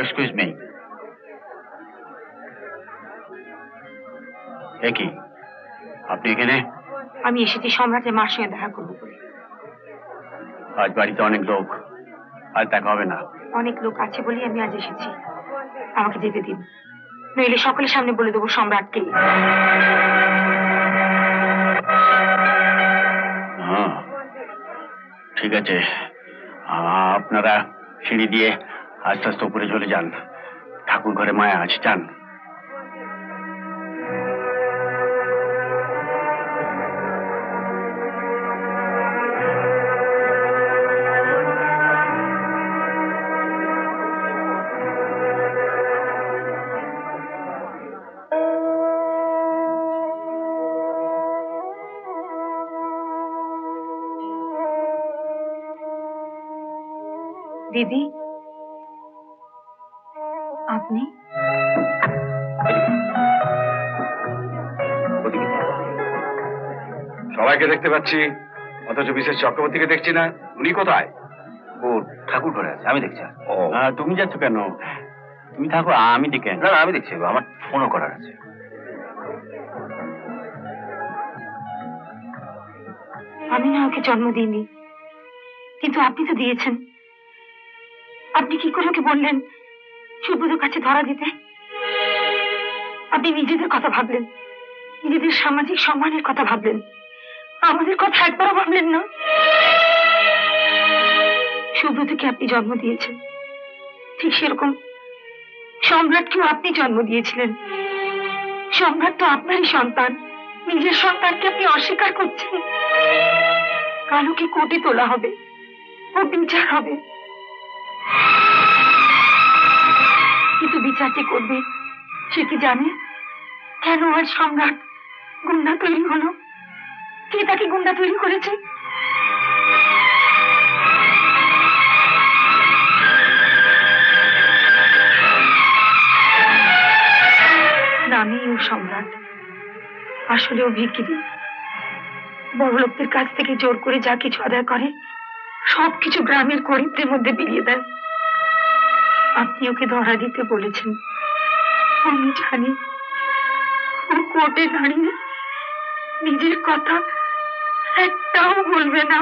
Excuse me, কি আপনি এখানে? আমি এসেছি সম্রাটের মার সঙ্গে দেখা করবো বলে। আজ বাড়িতে অনেক লোক, আজ দেখা হবে না। অনেক লোক আছে বলেই আমি আজ এসেছি, আমাকে যেতে দিন, নইলে সকলের সামনে বলে দেবো সম্রাটকে। হ্যাঁ ঠিক আছে, আপনারা সিঁড়ি দিয়ে আস্তে আস্তে উপরে চলে যান, ঠাকুর ঘরে মায়া আছে, যান। দিদি, আপনি? সবাইকে দেখতে পাচ্ছি, অথচ বিশেষ চক্রবর্তীকে দেখছি না। উনি কোথায়? ও ঠাকুর ঘরে আছে, আমি দেখছি। ও তুমি যাচ্ছ কেন? তুমি থাকো, আমি দেখে। না আমি দেখছি, আমার ফোনও করার আছে। আমি না ওকে জন্ম দিইনি, কিন্তু আপনি তো দিয়েছেন। আপনি কি করে ওকে বললেন সুব্রতর কাছে ধরা দিতে? আপনি নিজেদের কথা ভাবলেন, নিজেদের সামাজিক সম্মানের কথা ভাবলেন, আমাদের কথা একবারও ভাবলেন না। সুব্রতকে আপনি জন্ম দিয়েছেন, ঠিক সেরকম সম্রাটকেও আপনি জন্ম দিয়েছিলেন। সম্রাট তো আপনারই সন্তান, নিজের সন্তানকে আপনি অস্বীকার করছেন। কালুকে কোর্টে তোলা হবে, ওর বিচার হবে, কিন্তু বিচার যে করবে সে কি জানে কেন আজ সম্রাট গুন্ডা তৈরি হলো? কে তাকে গুন্ডা তৈরি করেছে? নামেই ও সম্রাট, আসলে ও ভিখিরি। বড় লোকদের কাছ থেকে জোর করে যা কিছু আদায় করে সবকিছু গ্রামের গরিবদের মধ্যে বিলিয়ে দেয়। আপনি ওকে ধরা দিতে বলেছেন, আমি জানি ও কোর্টে দাঁড়িয়ে নিজের কথা একটাও বলবে না।